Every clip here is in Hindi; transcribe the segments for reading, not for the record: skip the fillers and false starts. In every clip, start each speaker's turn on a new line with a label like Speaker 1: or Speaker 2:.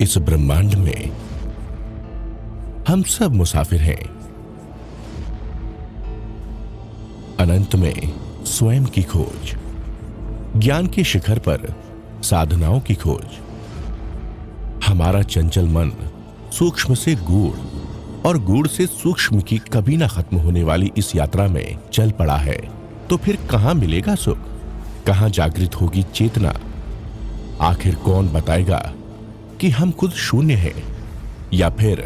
Speaker 1: इस ब्रह्मांड में हम सब मुसाफिर हैं। अनंत में स्वयं की खोज, ज्ञान के शिखर पर साधनाओं की खोज। हमारा चंचल मन सूक्ष्म से गूढ़ और गूढ़ से सूक्ष्म की कभी ना खत्म होने वाली इस यात्रा में चल पड़ा है। तो फिर कहां मिलेगा सुख, कहां जागृत होगी चेतना? आखिर कौन बताएगा कि हम खुद शून्य हैं या फिर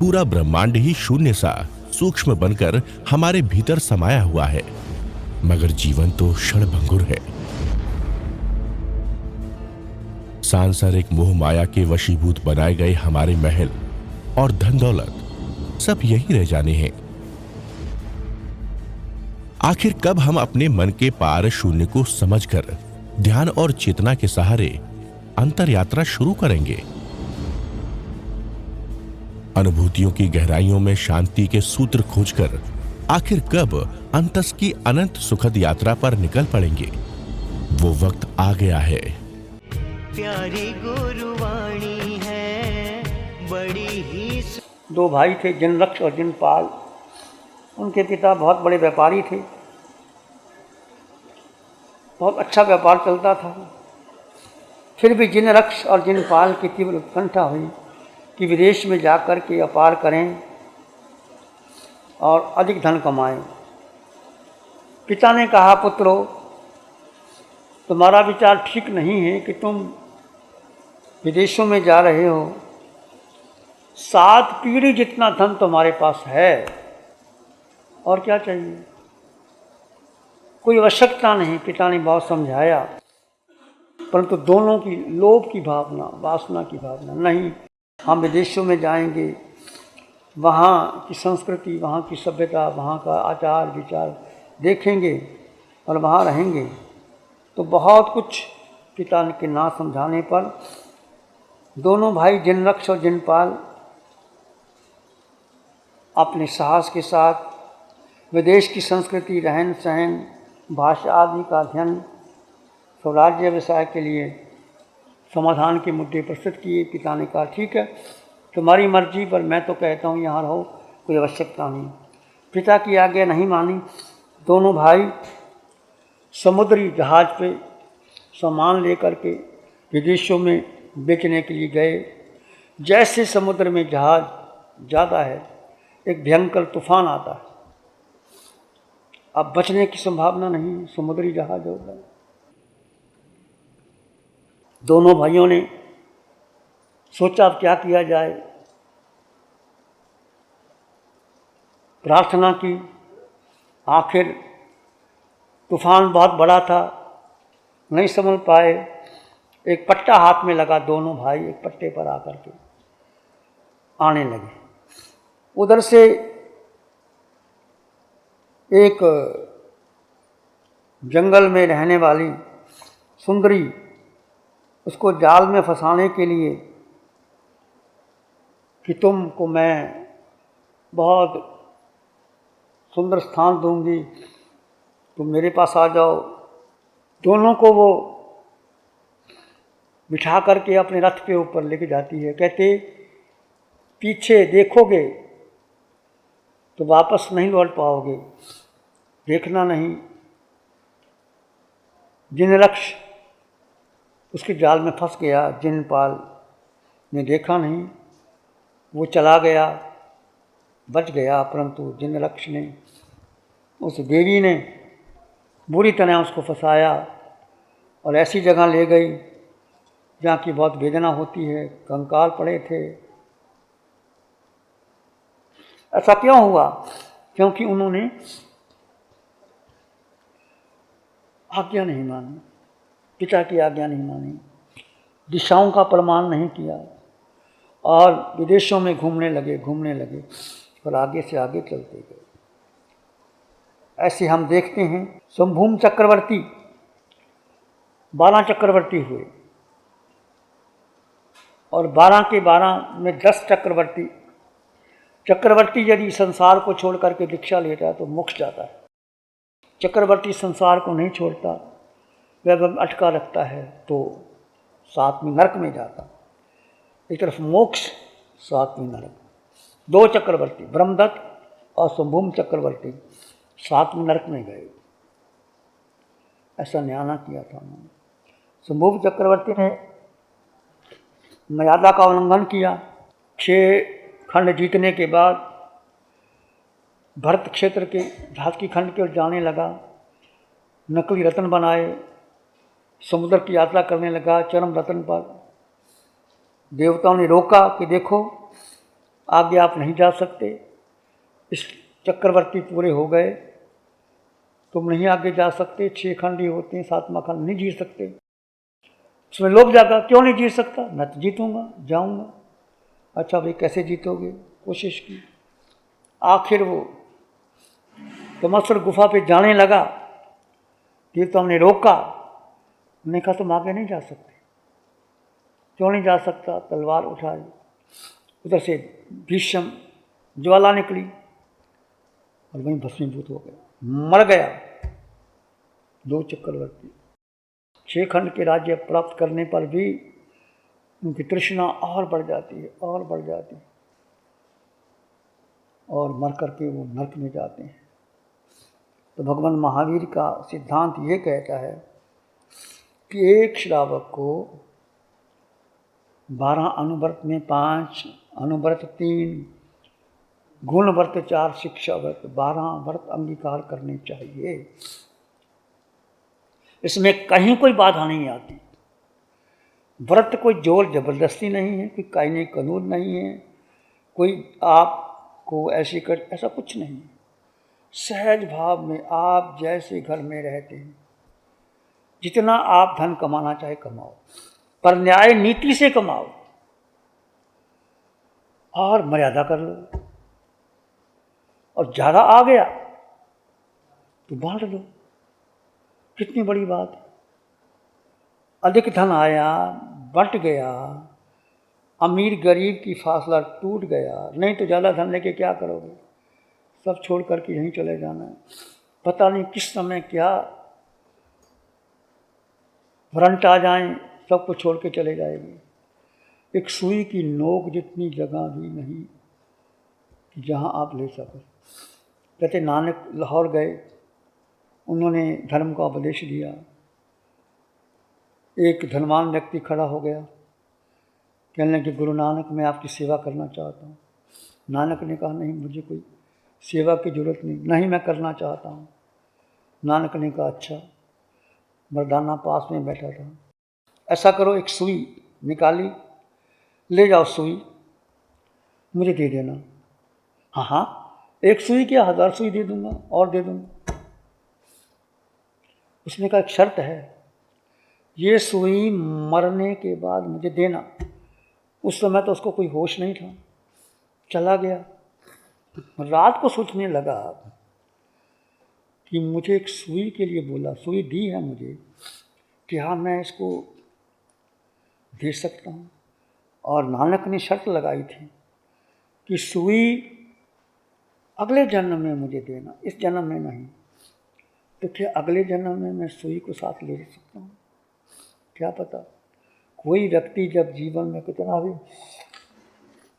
Speaker 1: पूरा ब्रह्मांड ही शून्य सा सूक्ष्म बनकर हमारे भीतर समाया हुआ है? मगर जीवन तो क्षणभंगुर है। सांसारिक मोह माया के वशीभूत बनाए गए हमारे महल और धन दौलत सब यही रह जाने हैं। आखिर कब हम अपने मन के पार शून्य को समझकर ध्यान और चेतना के सहारे अंतर यात्रा शुरू करेंगे? अनुभूतियों की गहराइयों में शांति के सूत्र खोजकर आखिर कब अंतस की अनंत सुखद यात्रा पर निकल पड़ेंगे? वो वक्त आ गया है।
Speaker 2: प्यारी गुरुवाणी है बड़ी ही।
Speaker 3: दो भाई थे, जिनरक्ष और जिनपाल। उनके पिता बहुत बड़े व्यापारी थे, बहुत अच्छा व्यापार चलता था। फिर भी जिनरक्ष और जिनपाल की तीव्र उत्कंठा हुई कि विदेश में जाकर के व्यापार करें और अधिक धन कमाएं। पिता ने कहा, पुत्रो, तुम्हारा विचार ठीक नहीं है कि तुम विदेशों में जा रहे हो। 7 पीढ़ी जितना धन तुम्हारे पास है, और क्या चाहिए? कोई आवश्यकता नहीं। पिता ने बहुत समझाया, परंतु दोनों की लोभ की भावना, वासना की भावना, नहीं, हम विदेशों में जाएंगे, वहाँ की संस्कृति, वहाँ की सभ्यता, वहाँ का आचार विचार देखेंगे और वहाँ रहेंगे। तो बहुत कुछ पिता के ना समझाने पर दोनों भाई जिनरक्ष और जिनपाल अपने साहस के साथ विदेश की संस्कृति, रहन सहन, भाषा आदि का अध्ययन स्वराज्य व्यवसाय के लिए समाधान के मुद्दे प्रस्तुत किए। पिता ने कहा, ठीक है, तुम्हारी मर्जी, पर मैं तो कहता हूँ यहाँ रहो, कोई आवश्यकता नहीं। पिता की आज्ञा नहीं मानी। दोनों भाई समुद्री जहाज पे सामान लेकर के विदेशों में बेचने के लिए गए। जैसे समुद्र में जहाज जाता है, एक भयंकर तूफान आता है। अब बचने की संभावना नहीं, समुद्री जहाज होता है। दोनों भाइयों ने सोचा, अब क्या किया जाए। प्रार्थना की। आखिर तूफान बहुत बड़ा था, नहीं संभल पाए। एक पट्टा हाथ में लगा, दोनों भाई एक पट्टे पर आकर के आने लगे। उधर से एक जंगल में रहने वाली सुंदरी उसको जाल में फंसाने के लिए कि तुमको मैं बहुत सुंदर स्थान दूंगी, तुम मेरे पास आ जाओ। दोनों को वो बिठा करके अपने रथ के ऊपर लेके जाती है। कहते, पीछे देखोगे तो वापस नहीं लौट पाओगे, देखना नहीं। जिनरक्ष उसके जाल में फंस गया। जिनपाल ने देखा नहीं, वो चला गया, बच गया। परंतु जिनरक्ष ने, उस देवी ने बुरी तरह उसको फंसाया और ऐसी जगह ले गई जहाँ की बहुत वेदना होती है। कंकाल पड़े थे। ऐसा क्यों हुआ? क्योंकि उन्होंने आज्ञा नहीं मानी, पिता की आज्ञा नहीं मानी, दिशाओं का प्रमाण नहीं किया और विदेशों में घूमने लगे और आगे से आगे चलते गए। ऐसे हम देखते हैं, शंभूम चक्रवर्ती 12 चक्रवर्ती हुए और 12 के 12 में 10 चक्रवर्ती यदि संसार को छोड़ करके दीक्षा लेता है तो मोक्ष जाता है। चक्रवर्ती संसार को नहीं छोड़ता, वह अटका रखता है तो साथ में नरक में जाता। एक तरफ मोक्ष, सातवीं नरक। दो चक्रवर्ती, ब्रह्मदत्त और शंभुम चक्रवर्ती, सातवें नरक में गए। ऐसा न्याय किया था उन्होंने। शंभुम चक्रवर्ती ने मर्यादा का उल्लंघन किया। 6 खंड जीतने के बाद भरत क्षेत्र के झांकी खंड की ओर जाने लगा। नकली रत्न बनाए, समुद्र की यात्रा करने लगा चरम रत्न पर। देवताओं ने रोका कि देखो आगे आप नहीं जा सकते, इस चक्रवर्ती पूरे हो गए, तुम नहीं आगे जा सकते, 6 खंड ही होते हैं, 7वां खंड नहीं जीत सकते। उसमें लोभ जागा, क्यों नहीं जीत सकता, मैं तो जीतूंगा, जाऊंगा। अच्छा भाई कैसे जीतोगे, कोशिश की। आखिर वो तमस्वर गुफा पे जाने लगा, देवताओं ने रोका। उन्होंने कहा तुम आगे नहीं जा सकते। क्यों नहीं जा सकता, तलवार उठाई, उधर से भीषम ज्वाला निकली और वहीं भस्मीभूत हो गया, मर गया। 2 चक्रवर्ती 6 खंड के राज्य प्राप्त करने पर भी उनकी तृष्णा और बढ़ जाती है, और बढ़ जाती है, और मर करके वो नरक में जाते हैं। तो भगवान महावीर का सिद्धांत ये कहता है कि एक श्रावक को 12 अनुव्रत में 5, अनुव्रत 3, गुण व्रत 4, शिक्षा व्रत 12 व्रत अंगीकार करने चाहिए। इसमें कहीं कोई बाधा नहीं आती। व्रत कोई जोर जबरदस्ती नहीं है, कोई कायने कानून नहीं है, कोई आपको ऐसे कर, ऐसा कुछ नहीं है। सहज भाव में आप जैसे घर में रहते हैं, जितना आप धन कमाना चाहे कमाओ, पर न्याय नीति से कमाओ और मर्यादा कर लो। और ज़्यादा आ गया तो बांट लो, कितनी बड़ी बात है। अधिक धन आया, बंट गया, अमीर गरीब की फासला टूट गया। नहीं तो ज़्यादा धन लेके क्या करोगे, सब छोड़ करके यहीं चले जाना है। पता नहीं किस समय क्या वारंट आ जाएं, सबको छोड़ के चले जाएंगे। एक सुई की नोक जितनी जगह भी नहीं कि जहाँ आप ले सको। कहते नानक लाहौर गए, उन्होंने धर्म का उपदेश दिया। एक धनवान व्यक्ति खड़ा हो गया, कहने लगे गुरु नानक मैं आपकी सेवा करना चाहता हूँ। नानक ने कहा नहीं, मुझे कोई सेवा की जरूरत नहीं, नहीं मैं करना चाहता हूँ। नानक ने कहा अच्छा। मर्दाना पास में बैठा था। ऐसा करो, एक सुई निकाली, ले जाओ सुई, मुझे दे देना। हाँ हाँ, एक सुई क्या 1000 सुई दे दूंगा और दे दूंगा। उसने कहा एक शर्त है, ये सुई मरने के बाद मुझे देना। उस समय तो उसको कोई होश नहीं था, चला गया। रात को सोचने लगा कि मुझे एक सुई के लिए बोला, सुई दी है मुझे, कि हाँ मैं इसको दे सकता हूँ। और नानक ने शर्त लगाई थी कि सुई अगले जन्म में मुझे देना, इस जन्म में नहीं। तो क्या अगले जन्म में मैं सुई को साथ ले सकता हूँ, क्या पता। कोई व्यक्ति जब जीवन में कितना भी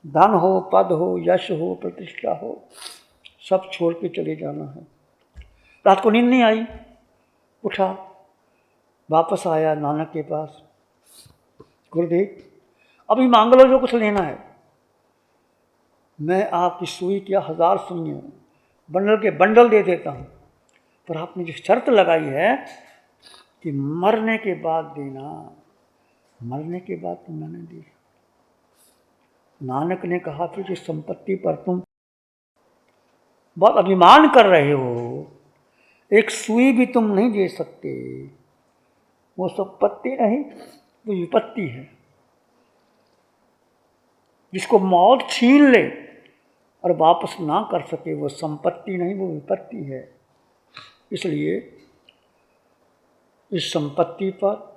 Speaker 3: धन हो, पद हो, यश हो, प्रतिष्ठा हो, सब छोड़ के चले जाना है। रात को नींद नहीं आई, उठा, वापस आया नानक के पास। गुरुदेव अभी मांग लो जो कुछ लेना है, मैं आपकी सुई क्या 1000 सुइयाँ बंडल के बंडल दे देता हूँ, पर आपने जो शर्त लगाई है कि मरने के बाद देना, मरने के बाद तो मैंने दी। नानक ने कहा कि जिस संपत्ति पर तुम बहुत अभिमान कर रहे हो, एक सुई भी तुम नहीं दे सकते, वो संपत्ति नहीं, वो विपत्ति है। जिसको मौत छीन ले और वापस ना कर सके, वो संपत्ति नहीं, वो विपत्ति है। इसलिए इस संपत्ति पर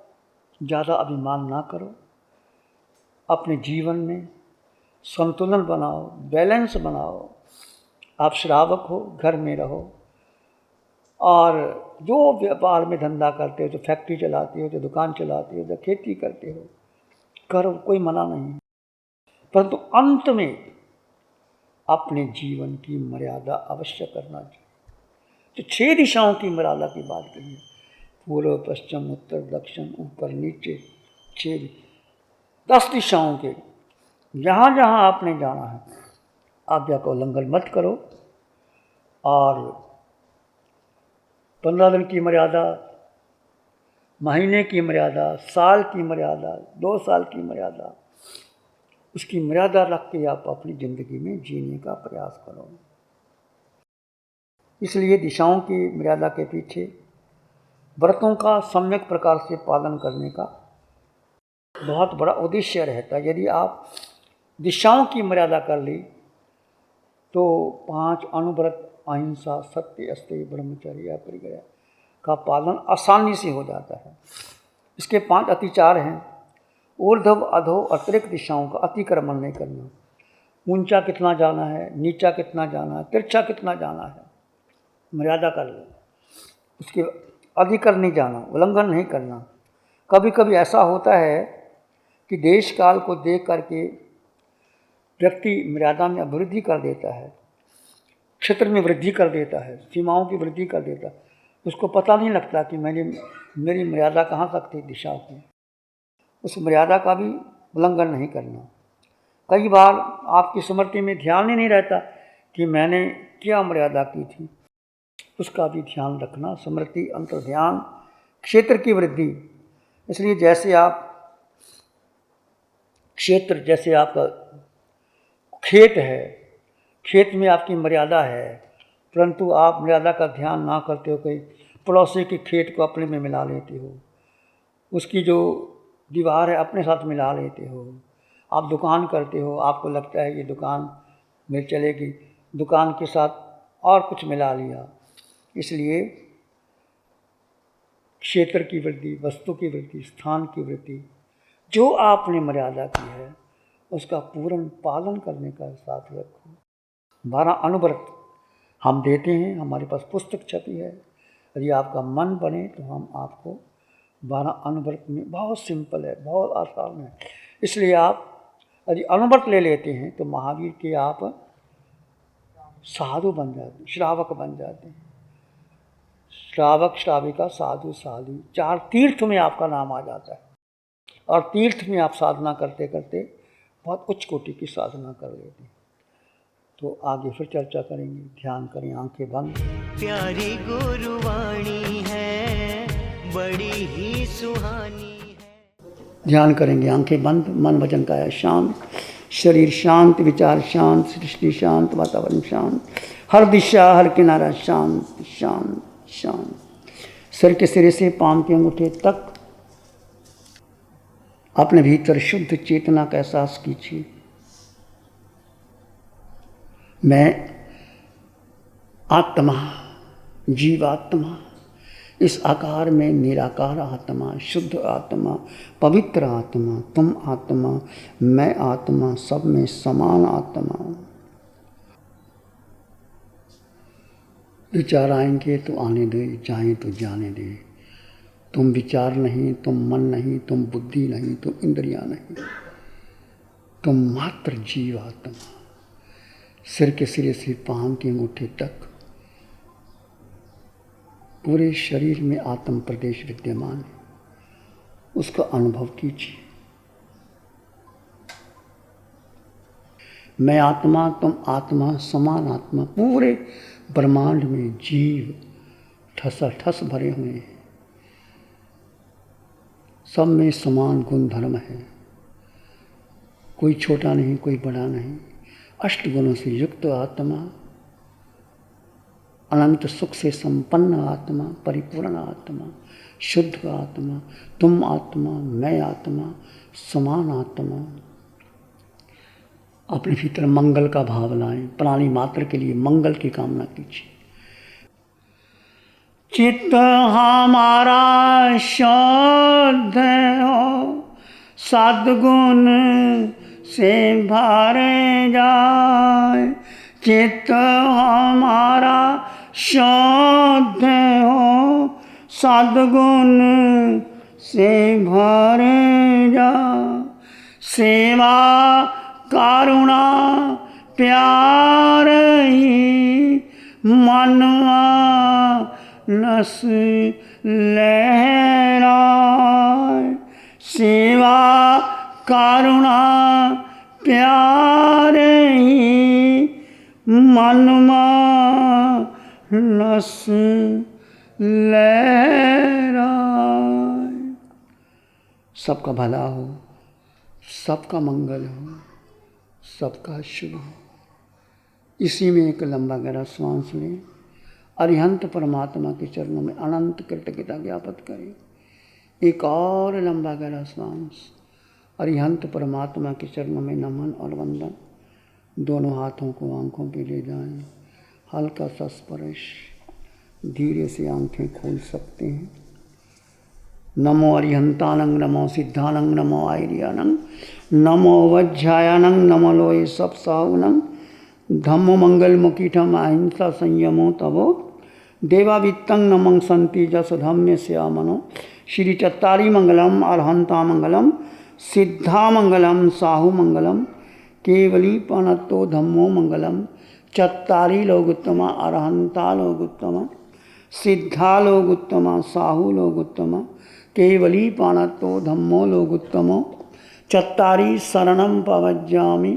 Speaker 3: ज़्यादा अभिमान ना करो। अपने जीवन में संतुलन बनाओ, बैलेंस बनाओ। आप श्रावक हो, घर में रहो, और जो व्यापार में धंधा करते हो, तो फैक्ट्री चलाते हो, तो दुकान चलाते हो, तो खेती करते हो, करो, कोई मना नहीं। परंतु अंत में अपने जीवन की मर्यादा अवश्य करना चाहिए। तो 6 दिशाओं की मर्यादा की बात करिए, पूर्व पश्चिम उत्तर दक्षिण ऊपर नीचे, 6 10 दिशाओं के जहाँ जहाँ आपने जाना है आज्ञा का उल्लंघन मत करो। और 15 दिन की मर्यादा, महीने की मर्यादा, साल की मर्यादा, 2 साल की मर्यादा, उसकी मर्यादा रख के आप अपनी ज़िंदगी में जीने का प्रयास करो। इसलिए दिशाओं की मर्यादा के पीछे व्रतों का सम्यक प्रकार से पालन करने का बहुत बड़ा उद्देश्य रहता है। यदि आप दिशाओं की मर्यादा कर ली तो 5 अनुव्रत, अहिंसा, सत्य, अस्तेय, ब्रह्मचर्य, अपरिग्रह का पालन आसानी से हो जाता है। इसके 5 अतिचार हैं। ऊर्ध्व अधो अतिरिक्त दिशाओं का अतिक्रमण नहीं करना। ऊंचा कितना जाना है, नीचा कितना जाना है, तिरछा कितना जाना है, मर्यादा कर लो। उसके अधिकर नहीं जाना, उल्लंघन नहीं करना। कभी कभी ऐसा होता है कि देश काल को देख करके व्यक्ति मर्यादा में वृद्धि कर देता है, क्षेत्र में वृद्धि कर देता है, सीमाओं की वृद्धि कर देता है। उसको पता नहीं लगता कि मेरी मर्यादा कहाँ तक थी दिशा की। उस मर्यादा का भी उल्लंघन नहीं करना। कई बार आपकी स्मृति में ध्यान ही नहीं रहता कि मैंने क्या मर्यादा की थी, उसका भी ध्यान रखना। स्मृति, अंतर्ध्यान, क्षेत्र की वृद्धि। इसलिए जैसे आप क्षेत्र, जैसे आपका खेत है, खेत में आपकी मर्यादा है, परंतु आप मर्यादा का ध्यान ना करते हो, कहीं पड़ोसी के खेत को अपने में मिला लेते हो, उसकी जो दीवार है अपने साथ मिला लेते हो। आप दुकान करते हो, आपको लगता है ये दुकान मेरी चलेगी, दुकान के साथ और कुछ मिला लिया। इसलिए क्षेत्र की वृद्धि, वस्तु की वृद्धि, स्थान की वृद्धि, जो आपने मर्यादा की है उसका पूर्ण पालन करने का साथ रखो। 12 अनुव्रत हम देते हैं, हमारे पास पुस्तक छपी है। यदि आपका मन बने तो हम आपको 12 अनुव्रत में, बहुत सिंपल है, बहुत आसान है। इसलिए आप यदि अनुव्रत ले लेते हैं तो महावीर के आप साधु बन जाते हैं, श्रावक बन जाते हैं। श्रावक, श्राविका, साधु, साधु, 4 तीर्थ में आपका नाम आ जाता है। और तीर्थ में आप साधना करते करते बहुत उच्च कोटि की साधना कर लेते हैं। तो आगे फिर चर्चा करेंगे। ध्यान करें, आंखें बंद।
Speaker 2: प्यारी गुरुवाणी है, बड़ी ही सुहानी है।
Speaker 3: ध्यान करेंगे, आंखें बंद, मन वचन काया शांत, शरीर शांत, विचार शांत, सृष्टि शांत, वातावरण शांत, हर दिशा हर किनारा शांत शांत शांत। सिर के सिरे से पांव के अंगूठे तक अपने भीतर शुद्ध चेतना का एहसास कीजिए। मैं आत्मा, जीवात्मा, इस आकार में निराकार आत्मा, शुद्ध आत्मा, पवित्र आत्मा, तुम आत्मा, मैं आत्मा, सब में समान आत्मा। विचार आएंगे तो आने दे, चाहे तो जाने दे। तुम विचार नहीं, तुम मन नहीं, तुम बुद्धि नहीं, तुम इंद्रियां नहीं, तुम मात्र जीवात्मा। सिर के सिरे से पांव के अंगूठे तक पूरे शरीर में आत्म प्रदेश विद्यमान है, उसका अनुभव कीजिए। मैं आत्मा, तुम आत्मा, समान आत्मा। पूरे ब्रह्मांड में जीव ठसाठस भरे हुए हैं, सब में समान गुण धर्म है। कोई छोटा नहीं, कोई बड़ा नहीं। 8 गुणों से युक्त आत्मा, अनंत सुख से संपन्न आत्मा, परिपूर्ण आत्मा, शुद्ध आत्मा, तुम आत्मा, मैं आत्मा, समान आत्मा। अपने भीतर मंगल का भाव लाएं, प्राणी मात्र के लिए मंगल की कामना कीजिए। चित्त हमारा शुद्ध हो, सद्गुण से भरे जाए। चित्त हमारा शुद्ध हो, सद्गुण से भरे जाए। सेवा कारुणा प्यार ही मनवा नस लहराए। सेवा कारुणा प्यार ही मनवा नस लहराए। सबका भला हो, सबका मंगल हो, सबका शुभ हो। इसी में एक लंबा गहरा श्वास लें। अरिहंत परमात्मा के चरणों में अनंत कृतज्ञता ज्ञापित करें। एक और लंबा गहरा श्वास। अरिहंत परमात्मा के चरणों में नमन और वंदन। दोनों हाथों को आंखों पे ले जाएं। हल्का सा स्पर्श। धीरे से आंखें खोल सकते हैं। नमो अरिहंतानंग, नमो सिद्धानंग, नमो आयर्यानंग, नमो वज्रायानंग, नमो लोये सप्साहुनंग, धम्मो मंगल मुकीठम अहिंसा संयमो तवो देवावित्तं नमं संति जस धम्य श्यामनो। श्री चत्तारी मंगलम, अरहंता मंगलम, सिद्धा मंगलम, साहु मंगलम, केवली पनत्तो धम्मो मंगलम। चत्तारी लोग उत्तमा, अरहंता लोग उत्तमा, सिद्धा लोग उत्तमा, साहु लोग उत्तमा, केवली पाणत्तो धम्मो लोग उत्तमो। चत्तारी शरणं पवज्जामि,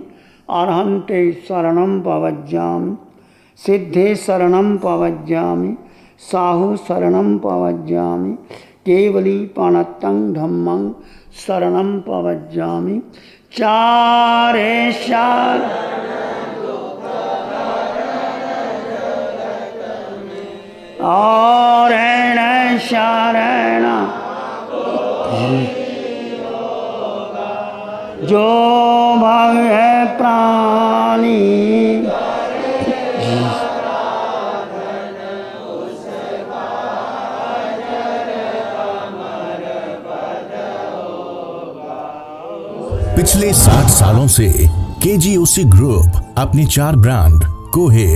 Speaker 3: अरहंते शरणं पवज्जामि, सिद्धे शरणं पवज्जामि, साहु शरणं पवज्जामि, केवली पाणत्तं धम्मं शरणं पवज्जामि। चारे शार और शरण जो भय प्राणी
Speaker 1: पिछले 60 सालों से केजीओसी ग्रुप अपने 4 ब्रांड कोहे,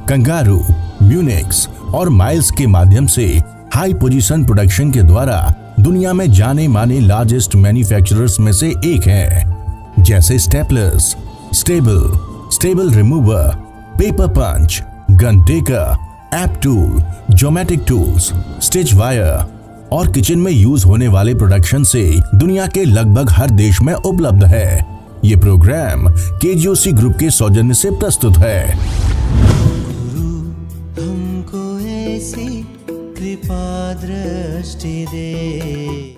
Speaker 1: कंगारू, म्यूनिक्स और माइल्स के माध्यम से हाई पोजीशन प्रोडक्शन के द्वारा दुनिया में जाने माने लार्जेस्ट मैन्युफैक्चरर्स में से एक है। जैसे staplers, staple remover, paper punch, gun tacker, app tool, geometric tools, stitch wire और किचन में यूज होने वाले प्रोडक्शन से दुनिया के लगभग हर देश में उपलब्ध है। ये प्रोग्राम केजीओसी ग्रुप के सौजन्य से प्रस्तुत है।
Speaker 2: हमको ऐसी कृपा दृष्टि दे।